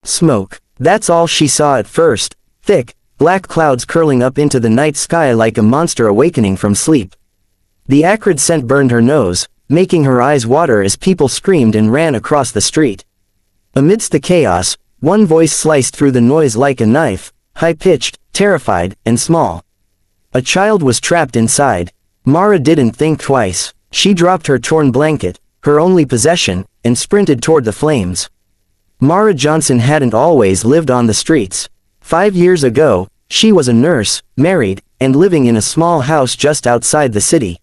Smoke. That's all she saw at first. Thick, black clouds curling up into the night sky like a monster awakening from sleep. The acrid scent burned her nose, making her eyes water as people screamed and ran across the street. Amidst the chaos, one voice sliced through the noise like a knife, high-pitched, terrified, and small. A child was trapped inside. Mara didn't think twice. She dropped her torn blanket, her only possession, and sprinted toward the flames. Mara Johnson hadn't always lived on the streets. 5 years ago, she was a nurse, married, and living in a small house just outside the city.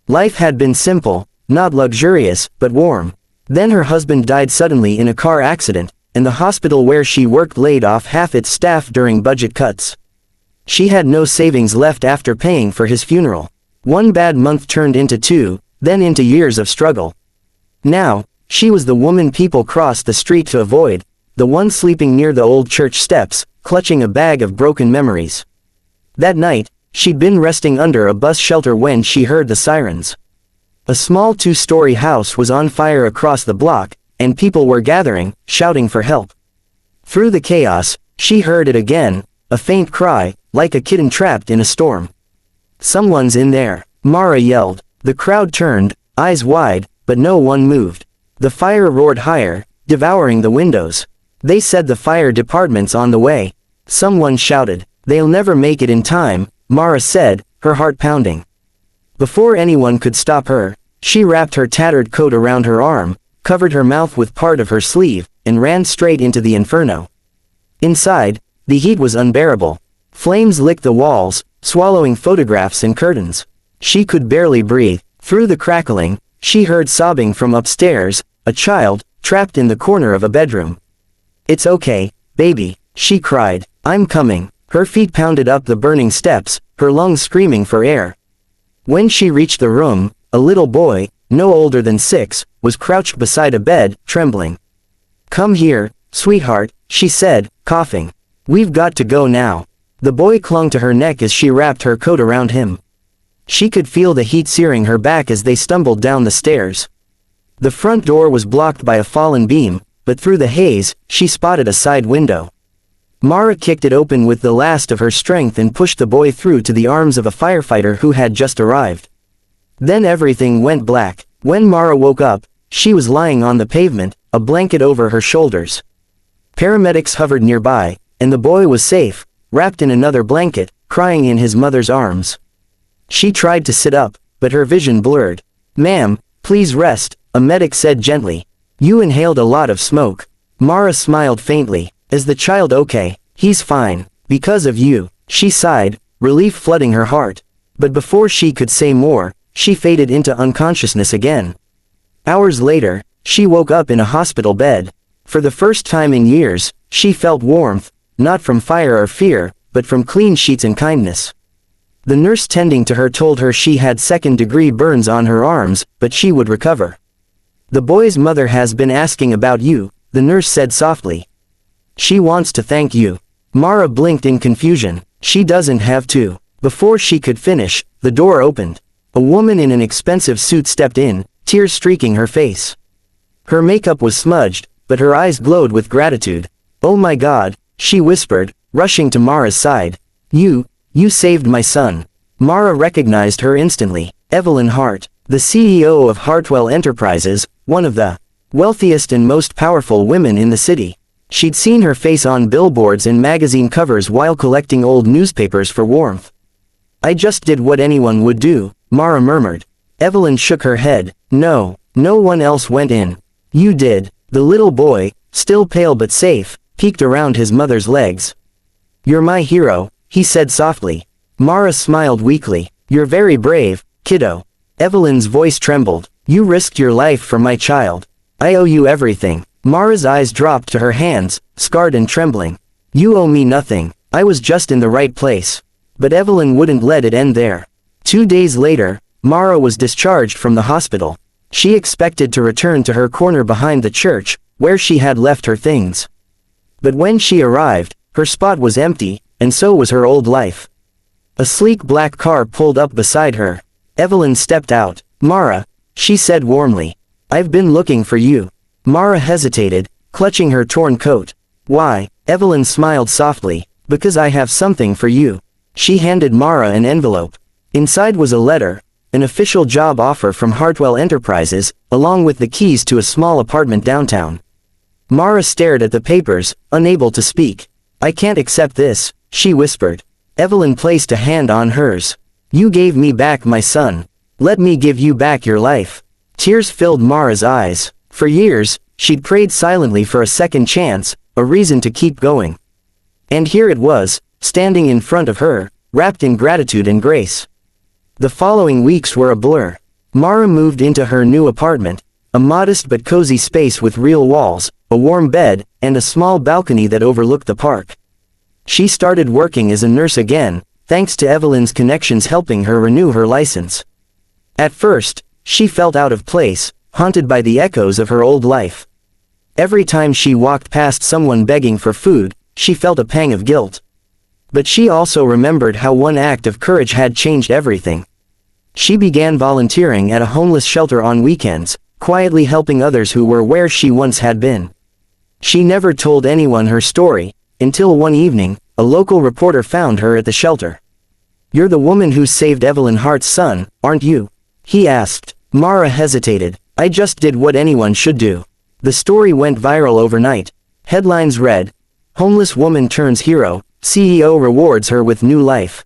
Life had been simple, not luxurious, but warm. Then her husband died suddenly in a car accident, and the hospital where she worked laid off half its staff during budget cuts. She had no savings left after paying for his funeral. One bad month turned into 2, then into years of struggle. Now, she was the woman people crossed the street to avoid, the one sleeping near the old church steps, clutching a bag of broken memories. That night, she'd been resting under a bus shelter when she heard the sirens. A small 2-story house was on fire across the block, and people were gathering, shouting for help. Through the chaos, she heard it again, a faint cry, like a kitten trapped in a storm. "Someone's in there," Mara yelled. The crowd turned, eyes wide, but no one moved. The fire roared higher, devouring the windows. "They said the fire department's on the way." Someone shouted. "They'll never make it in time," Mara said, her heart pounding. Before anyone could stop her, she wrapped her tattered coat around her arm, covered her mouth with part of her sleeve, and ran straight into the inferno. Inside, the heat was unbearable. Flames licked the walls, swallowing photographs and curtains. She could barely breathe. Through the crackling, she heard sobbing from upstairs, a child, trapped in the corner of a bedroom. "It's okay, baby," she cried. "I'm coming." Her feet pounded up the burning steps, her lungs screaming for air. When she reached the room, a little boy, no older than 6, was crouched beside a bed, trembling. "Come here, sweetheart," she said, coughing. "We've got to go now." The boy clung to her neck as she wrapped her coat around him. She could feel the heat searing her back as they stumbled down the stairs. The front door was blocked by a fallen beam, but through the haze, she spotted a side window. Mara kicked it open with the last of her strength and pushed the boy through to the arms of a firefighter who had just arrived. Then everything went black. When Mara woke up, she was lying on the pavement, a blanket over her shoulders. Paramedics hovered nearby, and the boy was safe, wrapped in another blanket, crying in his mother's arms. She tried to sit up, but her vision blurred. "Ma'am, please rest," a medic said gently. "You inhaled a lot of smoke." Mara smiled faintly. "Is the child okay?" "He's fine. Because of you," she sighed, relief flooding her heart. But before she could say more, she faded into unconsciousness again. Hours later, she woke up in a hospital bed. For the first time in years, she felt warmth, not from fire or fear, but from clean sheets and kindness. The nurse tending to her told her she had second-degree burns on her arms, but she would recover. "The boy's mother has been asking about you," the nurse said softly. "She wants to thank you." Mara blinked in confusion. "She doesn't have to." Before she could finish, the door opened. A woman in an expensive suit stepped in, tears streaking her face. Her makeup was smudged, but her eyes glowed with gratitude. "Oh my God," she whispered, rushing to Mara's side. You saved my son." Mara recognized her instantly. Evelyn Hart, the CEO of Hartwell Enterprises, one of the wealthiest and most powerful women in the city. She'd seen her face on billboards and magazine covers while collecting old newspapers for warmth. "I just did what anyone would do," Mara murmured. Evelyn shook her head. No one else went in. "You did." The little boy, still pale but safe, peeked around his mother's legs. "You're my hero," he said softly. Mara smiled weakly. "You're very brave, kiddo." Evelyn's voice trembled. "You risked your life for my child. I owe you everything." Mara's eyes dropped to her hands, scarred and trembling. "You owe me nothing. I was just in the right place." But Evelyn wouldn't let it end there. 2 days later, Mara was discharged from the hospital. She expected to return to her corner behind the church, where she had left her things. But when she arrived, her spot was empty, and so was her old life. A sleek black car pulled up beside her. Evelyn stepped out. "Mara," she said warmly. "I've been looking for you." Mara hesitated, clutching her torn coat. Why? Evelyn smiled softly. Because I have something for you. She handed Mara an envelope. Inside was a letter, an official job offer from Hartwell Enterprises, along with the keys to a small apartment downtown. Mara stared at the papers, unable to speak. I can't accept this, she whispered. Evelyn placed a hand on hers. You gave me back my son. Let me give you back your life. Tears filled Mara's eyes. For years, she'd prayed silently for a second chance, a reason to keep going. And here it was, standing in front of her, wrapped in gratitude and grace. The following weeks were a blur. Mara moved into her new apartment, a modest but cozy space with real walls, a warm bed, and a small balcony that overlooked the park. She started working as a nurse again, thanks to Evelyn's connections helping her renew her license. At first, she felt out of place, haunted by the echoes of her old life. Every time she walked past someone begging for food, she felt a pang of guilt. But she also remembered how one act of courage had changed everything. She began volunteering at a homeless shelter on weekends, quietly helping others who were where she once had been. She never told anyone her story, until one evening, a local reporter found her at the shelter. You're the woman who saved Evelyn Hart's son, aren't you? He asked. Mara hesitated. I just did what anyone should do. The story went viral overnight. Headlines read, Homeless woman turns hero, CEO rewards her with new life.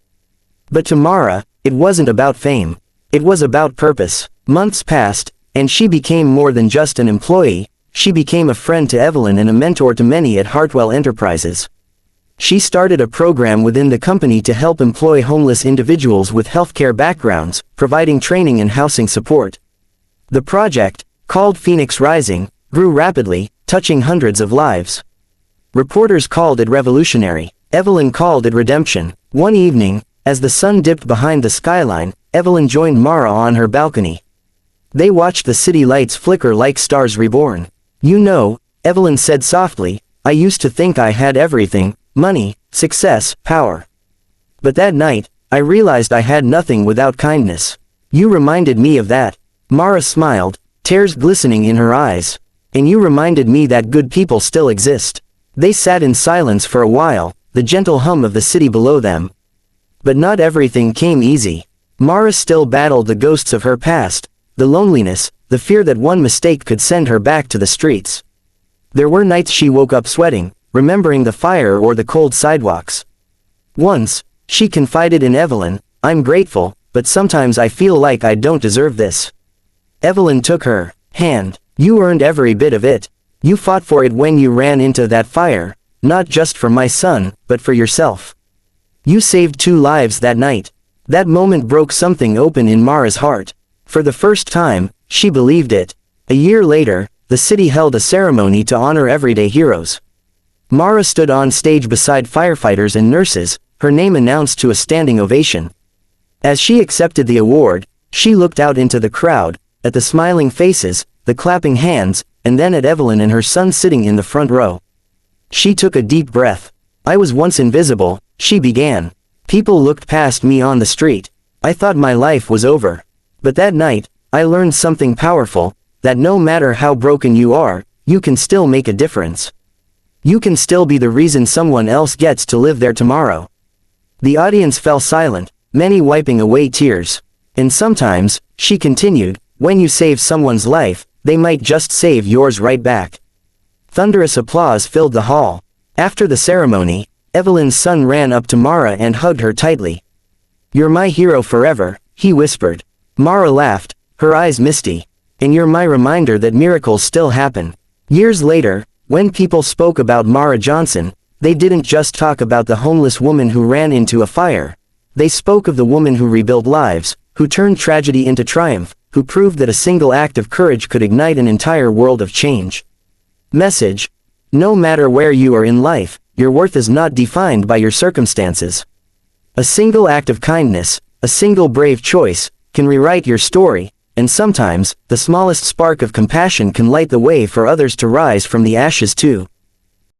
But to Mara, it wasn't about fame. It was about purpose. Months passed, and she became more than just an employee. She became a friend to Evelyn and a mentor to many at Hartwell Enterprises. She started a program within the company to help employ homeless individuals with healthcare backgrounds, providing training and housing support. The project, called Phoenix Rising, grew rapidly, touching hundreds of lives. Reporters called it revolutionary. Evelyn called it redemption. One evening, as the sun dipped behind the skyline, Evelyn joined Mara on her balcony. They watched the city lights flicker like stars reborn. You know, Evelyn said softly, I used to think I had everything, money, success, power. But that night, I realized I had nothing without kindness. You reminded me of that. Mara smiled, tears glistening in her eyes. And you reminded me that good people still exist. They sat in silence for a while, the gentle hum of the city below them. But not everything came easy. Mara still battled the ghosts of her past, the loneliness, the fear that one mistake could send her back to the streets. There were nights she woke up sweating, remembering the fire or the cold sidewalks. Once, she confided in Evelyn, I'm grateful, but sometimes I feel like I don't deserve this. Evelyn took her hand. You earned every bit of it. You fought for it when you ran into that fire, not just for my son, but for yourself. You saved 2 lives that night. That moment broke something open in Mara's heart. For the first time, she believed it. A year later, the city held a ceremony to honor everyday heroes. Mara stood on stage beside firefighters and nurses, her name announced to a standing ovation. As she accepted the award, she looked out into the crowd, at the smiling faces, the clapping hands, and then at Evelyn and her son sitting in the front row. She took a deep breath. I was once invisible, she began. People looked past me on the street. I thought my life was over. But that night, I learned something powerful, that no matter how broken you are, you can still make a difference. You can still be the reason someone else gets to live their tomorrow. The audience fell silent, many wiping away tears. And sometimes, she continued, when you save someone's life, they might just save yours right back. Thunderous applause filled the hall. After the ceremony, Evelyn's son ran up to Mara and hugged her tightly. You're my hero forever, he whispered. Mara laughed, her eyes misty. And you're my reminder that miracles still happen. Years later, when people spoke about Mara Johnson, they didn't just talk about the homeless woman who ran into a fire. They spoke of the woman who rebuilt lives, who turned tragedy into triumph, who proved that a single act of courage could ignite an entire world of change. Message: no matter where you are in life, your worth is not defined by your circumstances. A single act of kindness, a single brave choice, can rewrite your story, and sometimes, the smallest spark of compassion can light the way for others to rise from the ashes too.